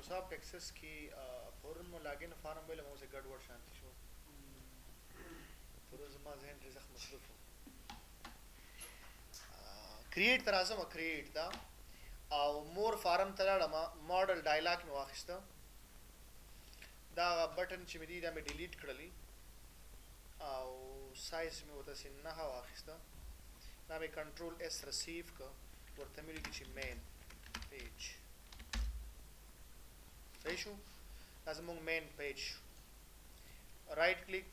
مایکروسافټ ایکسس کې فورن مو لاګین فارم ویل مو سه ګډ وډ شانتي شو پر زما ذهن کې زخم مصروف کریټ تر اعظم کریټ دا او مور فارم ته لاړم ماډل ډایلاګ مې واخیسته دا بټن چې مې دی دا مې ډیلیټ کړلی او سایز مې وته سي نه واخیسته دا مې کنټرول اس ریسیو ک ورته مې لګی چې مین پیج صحیح شو دا زموږ مین پیج رائټ کلیک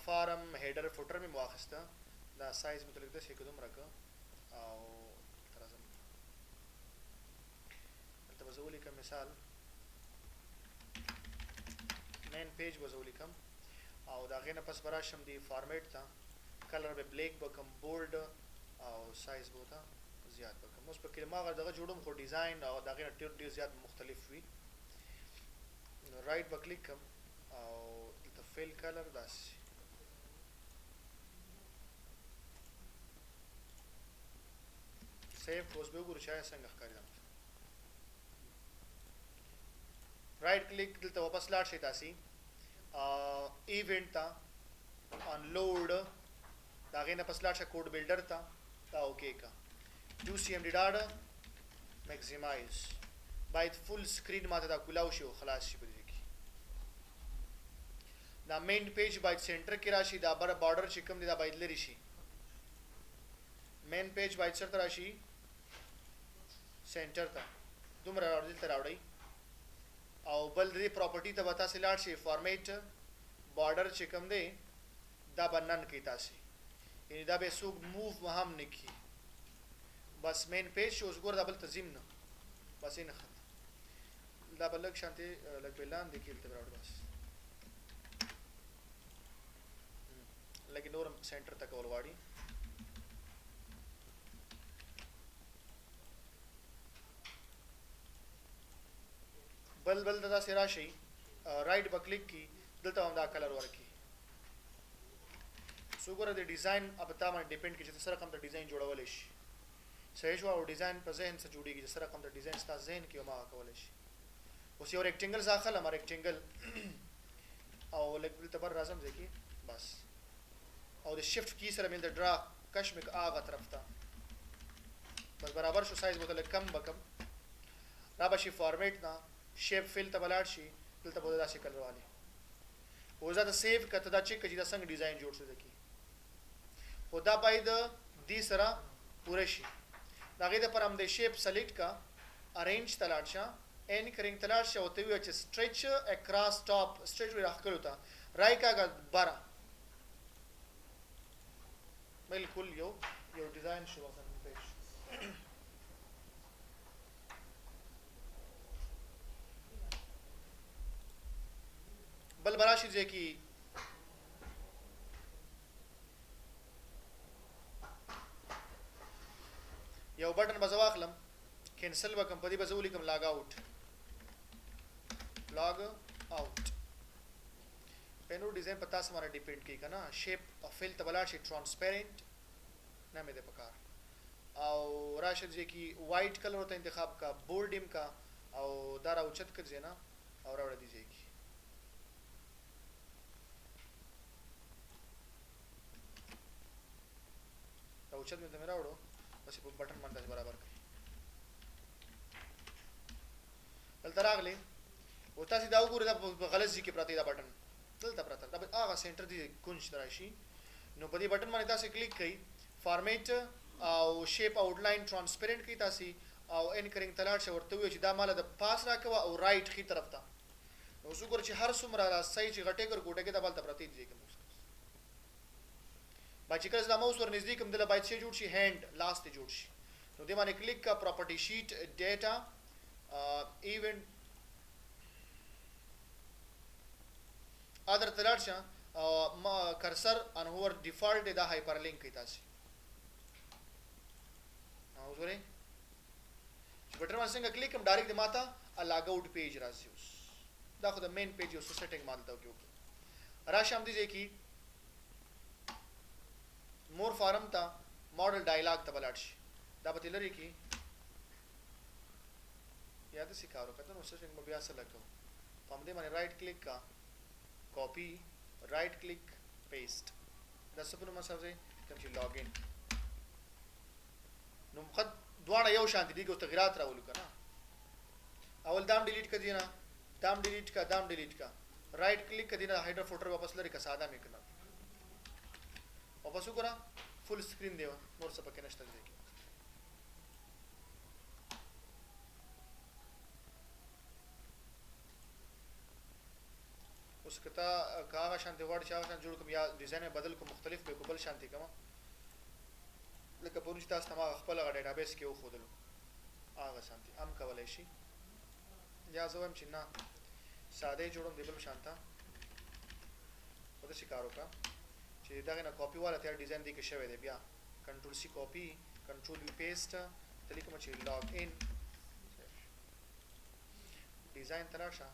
فارم هیډر فوټر مې واخیسته دا سایز مې تلګه شي کوم راکا او تر اعظم ته وزولې کوم مثال مین پیج وزولې کوم او دا غینه پس براشم دی فارمیټ تا کلر به بلیک بکم بولډ او سایز بوتا زیات بکم اوس په کلمه غږ دغه جوړم خو ډیزاین او دا غینه ډیر زیات مختلف وي نو رائټ بکلیک کم او د فیل کلر داس سیو اوس به وګورئ چې څنګه ښکاري رائټ کلیک دلته واپس لاړ شي تاسو ایونت تا انلود دا غینه پس لاړ شي کوډ بلډر تا دا اوکے کا یو سی ام ډی ډاډ میکسیمایز باید فل سکرین ماته دا کولاو شي او خلاص شي بده کی دا مین پیج باید سنټر کې راشي دا بر بارډر چې کوم دی دا باید لري شي مین پیج باید سره راشي سنټر ته دومره راوړل تر راوړی او بل دې پراپرټي ته وتا سي لاړ شي فارمیټ بارډر چې کوم دی دا بنن کی تاسو یعنی دا به سوق موو هم نکی بس مین پیج شو زګور دا بل تنظیم نه بس نه خط دا بل لک شانتي لک بلان دی کېل ته راوړ بس لکه نور سنټر تک ولواړي بل دا سره شي رائټ بکلیک کی دلته هم دا کلر ورکی سو ګوره د ډیزاین اب تا باندې ډیپند کی چې سره کوم د ډیزاین جوړول شي صحیح شو او ډیزاین په ذهن سره جوړیږي چې سره کوم د ډیزاین ستا ذهن کې ما کول شي اوس یو ریکټنګل ځاخل ما ریکټنګل او لګ دلته بر راځم ځکه بس او د شیفت کی سره مې د ډرا کشمک اغه طرف ته بس برابر شو سایز بوتل کم بکم را بشي فارمیټ نه شیپ فیل ته بلاړ شي دلته بوله داسې کلر والی وزه دا سیو کته دا چیک چې دا څنګه ډیزاین جوړ شو دکی خدا باید دې سره پوره شي دا غي د پر هم د شیپ سلیکټ کا ارینج تلاړ شه ان کرینګ تلاړ شه او ته وی چې سټریچ اکراس ټاپ سټریچ وی راخلو تا رای کا بارا بالکل یو ډیزاین شو وسن پیج بل براشي ځکه یو بٹن بزو اخلم کینسل وکم پدی بزو لیکم لاګ اوټ پینو ډیزاین پتا سماره ډیپند کی کنه شیپ او فیل ته بلاړ شي ترانسپیرنٹ نه مې ده پکار او راشد ځکه وایټ کلر ته انتخاب کا بولډ ایم کا او دا راوچت کړئ نه او راوړ دی ځکه اوچت مې ته مې راوړو بس په بٹن باندې برابر کړئ دلته راغلی او تاسو دا وګورئ دا غلط ځای کې پراته دا بٹن دلته پراته دا هغه سنټر دی کونج راشي نو په دې بٹن باندې تاسو کلیک کړئ فارمیټ او شیپ آوټلاین ترانسپیرنٹ کی تاسو او انکرینګ تلاړ شو ورته وی چې دا مال د پاس راکوه او رائټ خي طرف ته نو وګورئ چې هر څومره صحیح چې غټه کر ګوټه کې دا بل ته پراته دی کوم باچې کله دا موس ور نږدې کوم دله باید شي جوړ شي هاند لاست ته جوړ شي نو دې باندې کلیک کا پراپرټی شیټ ډیټا ایونت ادر تلاړ شه ما کرسر ان هو ډیفالت دا هایپر لینک کی تاسو او زوري چې بټن باندې څنګه کلیک کوم ډایرکټ د ماته لاګ اوټ پیج راځي اوس دا خو د مین پیج یو سیټینګ مالته وکړو راشم دي چې مور فارم تا ماډل ډایلاګ ته بلاړ شي دا به تلری کی یا د سکارو کته نو سټینګ به بیا سره کو پم دې باندې رائټ کلیک کا کاپی رائټ کلیک پیسټ دا سپنو مساو زه کوم چې لاګ ان نو خد دواړه یو شان دي ګو تغیرات راولو کنه اول دام ډیلیټ کړي نه دام ډیلیټ کا رائټ کلیک کړي نه هایډر فوټر واپس لري کا ساده مې کنه واپس وکړه فل سکرین دی نور څه پکې نشته دی اوس کته کاغه شان دی وړ شاو شان جوړ کوم یا ډیزاین بدل کوم مختلف به کوبل شانتي کوم لکه پرون چې تاسو ما خپل ډیټابیس کې وخودلو هغه شانتي ام کولای شي یا زوم چې نه ساده جوړوم دی بل شانتا ودا شکارو کا چې داغه نه کاپی والا تیار ډیزاین دی کې شوی دی بیا کنټرول سی کاپی کنټرول وی پیسټ تلې کوم چې لاګ ان ډیزاین تراشه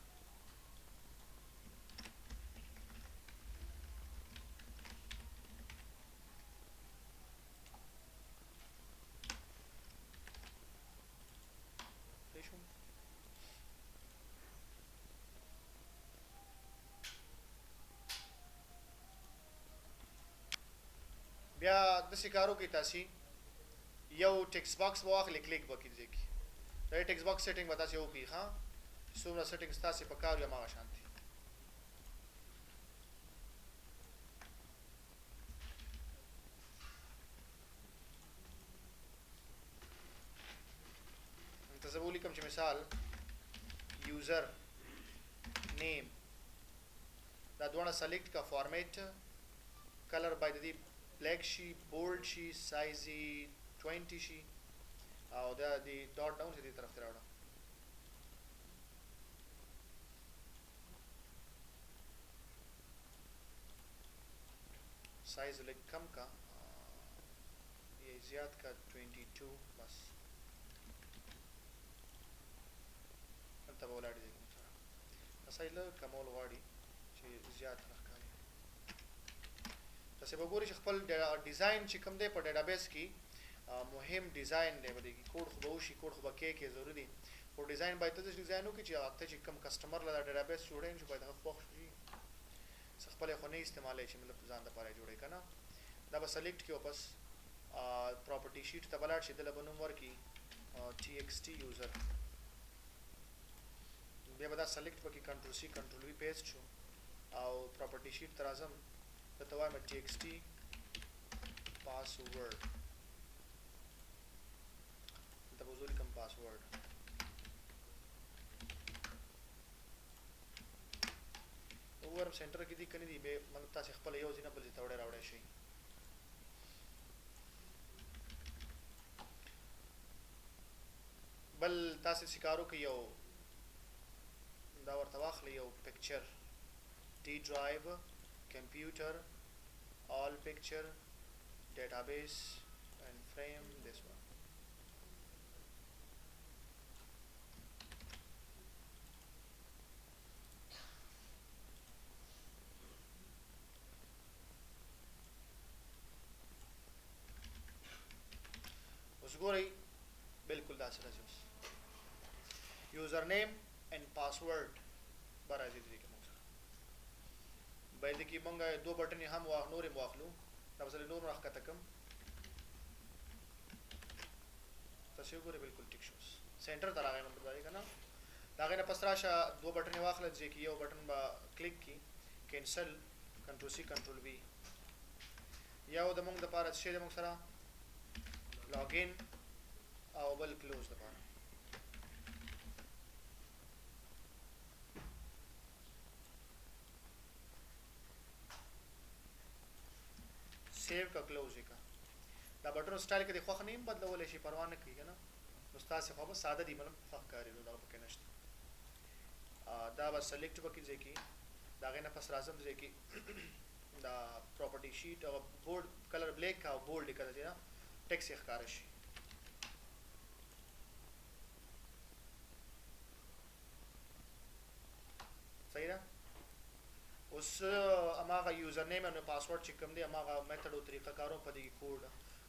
بیا د سکارو کې تاسو یو ټیکس باکس واخلې کلیک وکړئ کی دا ټیکس باکس سیټینګ وتا سي او پی ها څومره سیټینګز تاسو په کار یا ما شانتي انت زبولي کوم چې مثال یوزر نیم دا دوه سلیکټ کا فارمیټ کلر بای د black شي bold شي size 20 شي او دا دی ډاټ ډاون دې طرف ته راوړه size لږ کم کا یہ زیات کا 22 بس انت به ولاړ دي اصل کمول واړي چې زیات راکړي تاسو به ګورئ چې خپل ډیزاین چې کوم دی په ډیټابیس کې مهم ډیزاین دی بده کې کوډ خو شي کوډ خو کې ضروری او ډیزاین باید ته ډیزاین وکړي چې اته چې کوم کسٹمر له ډیټابیس جوړین چې باید هغه خوښ شي خپل خو نه استعمالای چې مطلب ځان د پاره جوړې کنه دا به سلیکټ کې واپس پراپرټی شیټ ته بلاړ شي د لبنوم ورکی txt یوزر بیا به دا سلیکټ وکړي کنټرول سی کنټرول وی پیسټ شو او پراپرټی شیټ تر اعظم ته وایم txt پاسورډ ته وزول کوم پاسورډ اور سنټر کې دي کني دي به مطلب تاسو خپل یو ځینه بل ځای ته وړه راوړی شي بل تاسو سکارو کې یو دا ورته واخلې یو پکچر D drive computer all picture database and frame this one اوس ګورئ بالکل دا سره اوس یوزر نیم and password برازي دي کوم باید کی مونږه دو بٹن هم واخ نور واخلو دا مثلا نور راخ کته کم تاسو ګورئ بالکل ټیک شوس سنټر ته راغی نمبر دی کنه دا غنه پس راشه دو بٹن واخل چې کی یو بٹن با کلیک کی کینسل کنټرول سی کنټرول وی یا د مونږ د پاره شی د مونږ سره لاګین او بل کلوز د پاره سیو کا کلوز کا دا بٹن سټایل کې د خوخ نیم بدلول شي پروا نه کوي کنه مستاسه خو به ساده دی مطلب فق کاری نو دا پکې نشته دا به سلیکټ وکړي ځکه دا غنه پس راځم ځکه دا پراپرټی شیټ او بورډ کلر بلیک او بولډ کړه دی نه ټیکس ښکار شي صحیح ده اوس اماغه یوزر نیم او پاسورډ چې کوم دی اماغه میتھډ او طریقه کارو په دې کوډ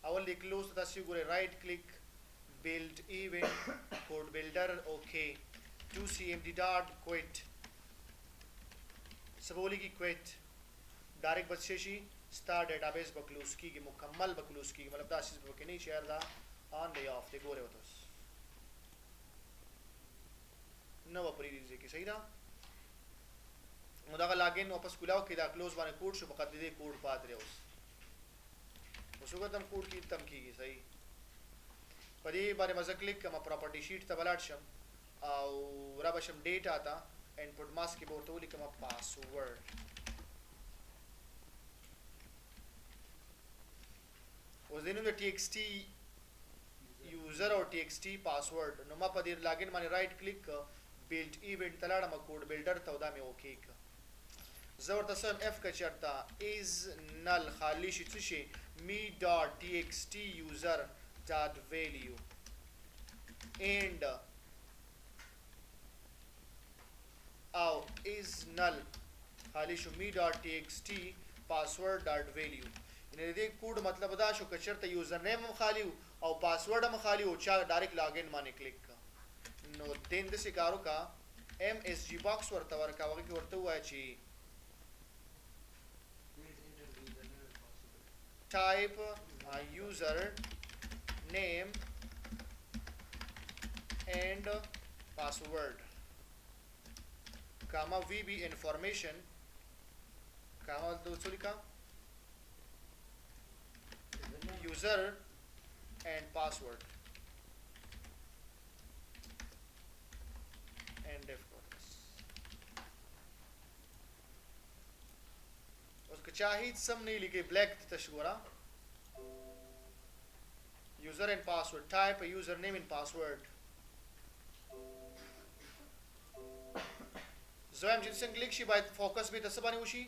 اول لیک کلوز تاسو ګورئ رائټ کلیک build event code builder okay to cmd dot quit Saboli की quit direct बच्चे she star database बकलूस की मुकम्मल बकलूस की मतलब दासिस बके नहीं शेयर दा ऑन डे ऑफ दे गोरे होतोस नव प्रीरिज की सही दा मुदागा लॉगिन वापस खुलाओ कि दा क्लोज वाले कोड शो फकत दे कोड पात रे उसको तम कोड की तम की सही पदी बारे मजा क्लिक कमा प्रॉपर्टी शीट तबलाट शम او رابشم डेटा था इनपुट मास्क की बोतोली कमा पासवर्ड उस दिन में txt यूजर और txt पासवर्ड नुमा पदीर लॉगिन माने राइट क्लिक बिल्ड इवेंट तलाड़ा मा कोड बिल्डर तौदा में ओके का जबर तसम एफ का चरता इज नल खाली शितुशी me.txt user dot value and او is null खाली show me.txt password dot value इन दे कोड मतलब दा शो कचरता यूजर नेम खाली او पासवर्ड हम खाली हो चा डायरेक्ट लॉगिन माने क्लिक का नो दिन दे सिकारो का msg box ورته ورکا وګي ورته وای چی type user name and password comma vb information comma दूसरी का user and password and of course उसका चाहिए सम नहीं लिखे ब्लैक तशगोरा user and password type a username and password زوام جنسن क्लिक شي باید فوکس به تسبانه وشي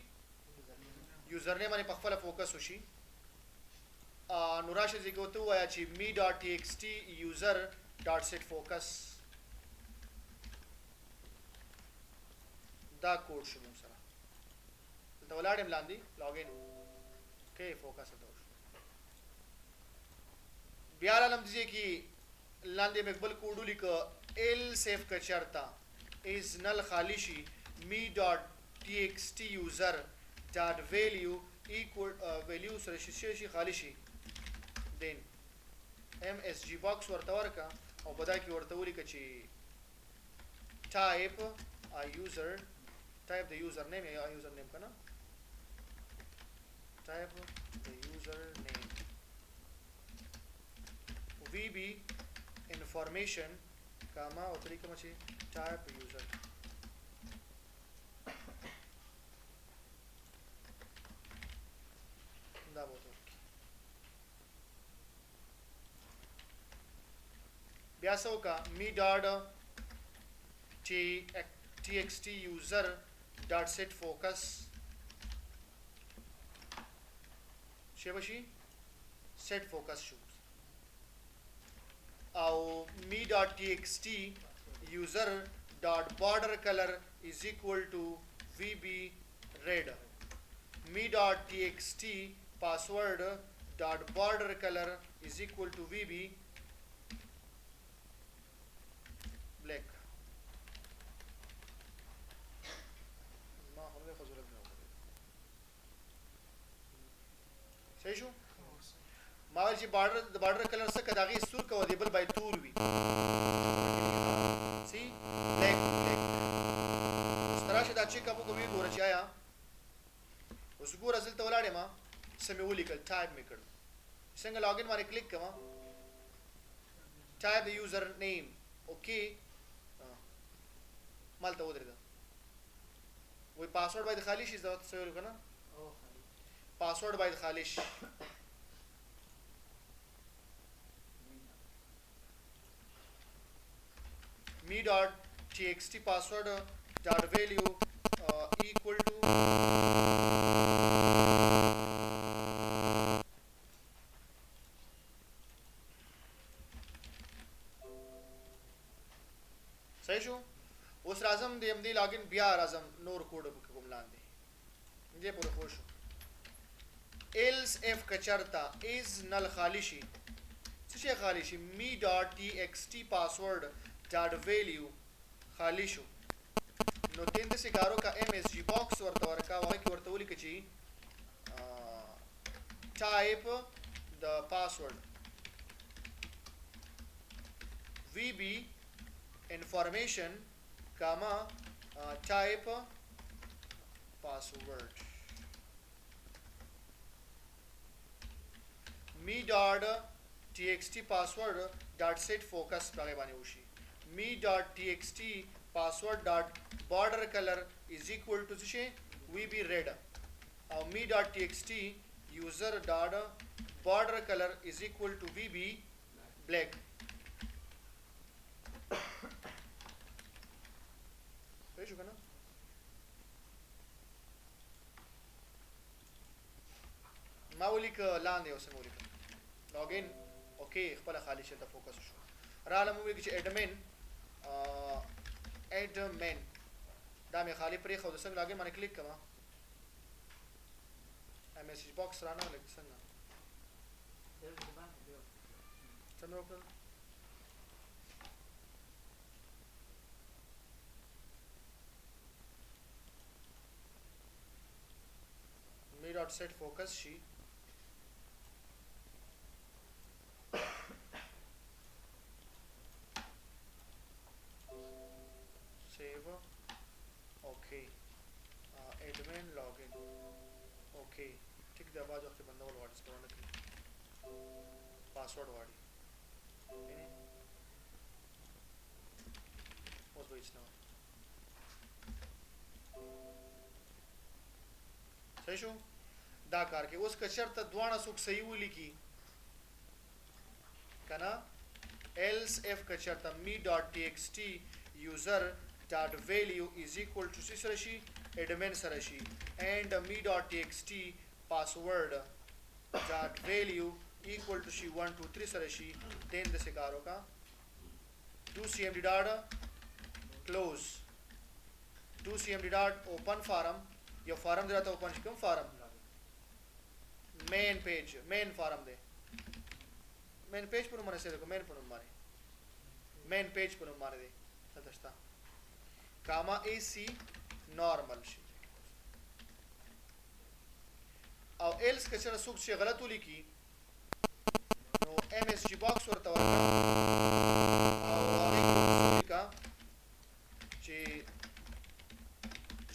username باندې پخپله فوکس وشي نوراشه زیګوته وایا چې me.txt user.setFocus دا کوډ شو موږ سره دلته ولاړم لاندې لاګین کې فوکس ته بیا لم دي کې لاندې مقبل کوډ لیک ال سیف کا چرتا is null خالی شي me.txt user.value equal value سره شي خالی شي then msg box ورته ورکا او بدا کې ورته ولیک چې type a user type the username یا username کنه type the username vb information comma او طریقه مچې type user دا بوته بیا سو کا me.txt user.setFocus شبشي setFocus شو او me.txt user.border color is equal to vb red me.txt password.border color is equal to vb black ما هو ده خزر صحیح شو ما ول چې بارډر کلر څخه داغي سور کو دی بل بای تور وی سی black ستراشه دا چې کوم کوي ګور چې آیا اوس ګور ازل ته ولاړې ما سمې ولیکل ټایپ میکړ څنګه لاګین باندې کلیک کما ټایپ د یوزر نیم اوکې مالته ودرېده وای پاسورډ باید خالی شي زه څه ویل کنه او خالی پاسورډ باید خالی شي me.txt password dot value equal to صحیح شو اوس راځم د ام دی لاګین بیا راځم نور کوډ کوم لاندې دې پوره خو شو else if کچرتا is null خالی شي څه شي خالی شي می ډاټ ټي ایکس ټي پاسورډ ډاټ ویلیو خالی شو نو دین د سیګارو کا ایم اس جی باکس ورته ورکا وای کی ورته ولیک چی ټایپ د پاسورډ وی بی انفارمیشن کاما ټایپ پاسورډ می ډاټ ټي ایکس ټي پاسورډ ډاټ سیټ فوکس باندې باندې وشي می ډاټ ټي ایکس ټي password dot border color is equal to څه وی بی red او me dot txt user dot border color is equal to vb black صحیح شو کنه ما ولیک لاندې اوس مو ولیک لاګین اوکې خپل خالی شته فوکس شو را لمو ولیک چې admin دا مې خالی پرې خو د څنګه لاګین باندې کلیک کما میسج باکس رانه لګ څنګه څنګه وکړه می ډاټ سیټ فوکس شي save okay admin login okay ٹھیک ده بعد وخت بندول واړ سپونه کړی پاسورډ واړی اوس به اسنه صحیح شو دا کار کې اوس که شرط دوانه څوک صحیح ولیکي کنه else if که شرط me.txt user dot value is equal to سره شي admin سره شي and me.txt password dot value equal to شي 1 2 3 سره شي then د سکارو کا 2cmd dot close 2cmd dot open forum यो form दिला open शिकम form main page main form दे main page पर माने से देखो मेन पर मारे मेन पेज पर मारे दे तदस्ता कामा एसी नॉर्मल शी او एल्स कचरा सुख से गलत होली की no MSG box ورته ورکړه او هغه کا چې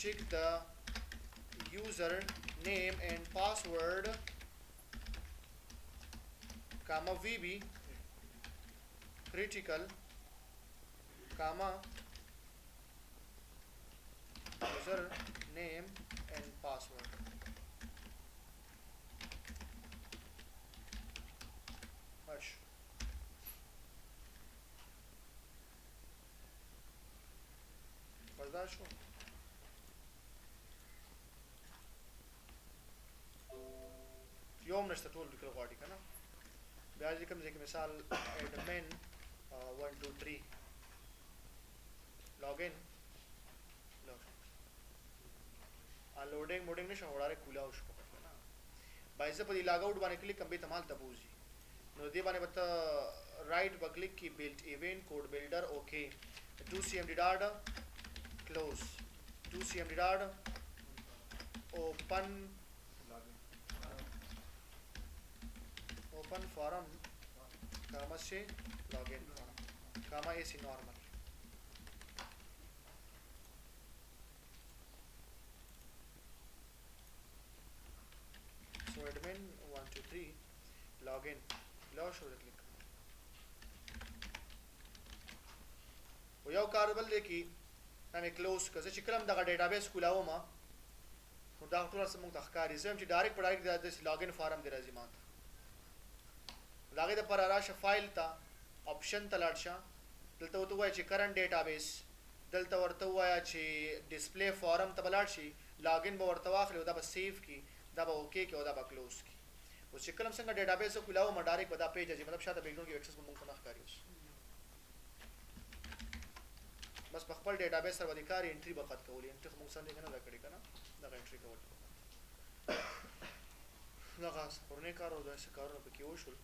check the user name and password comma vb critical comma user name and password hush बर्दाश्त हो یوم نشته ټول لیکل غواړي کنه بیا دې کوم ځکه مثال admin 1 2 3 login loading modding نشه وړاره کولا وشو کنه بایزه په دې لاګ آوټ باندې کلیک کم به تمال تبوزي نو دې باندې وته رائټ په کلیک کی built event code builder okay 2cmd dot close 2cmd dot open open forum comma से login comma AC normal so admin 1 2 3 login log show click و یو کاربل دی کی نه کلوز کزه چې کلم دغه ډیټابیس کولاو ما نو دا ټول سم موږ تخکاری زم چې ډایرکټ په ډایرکټ د لاګین فارم دی راځي ماته داغه د پر راشه فایل ته آپشن ته لاړ شه دلته وته وای چې کرنٹ ډیټابیس دلته ورته وای چې ډسپلی فارم ته بلاړ شي لاګین به ورته واخلو دا به سیو کی دا به اوکے کی او دا به کلوز کی او چې کلم څنګه ډیټابیس کولاو ما ډایرکټ ودا پیج ځي مطلب شاته بیکګراوند کې ایکسس موږ نه ښکاری اوس بس په خپل ډیټابیس سره باندې کار انټری به خط کولې انټری موږ څنګه نه دا کړی کنه دا انټری کول دا غاس پرونه کار او دا څه کارونه پکې وشول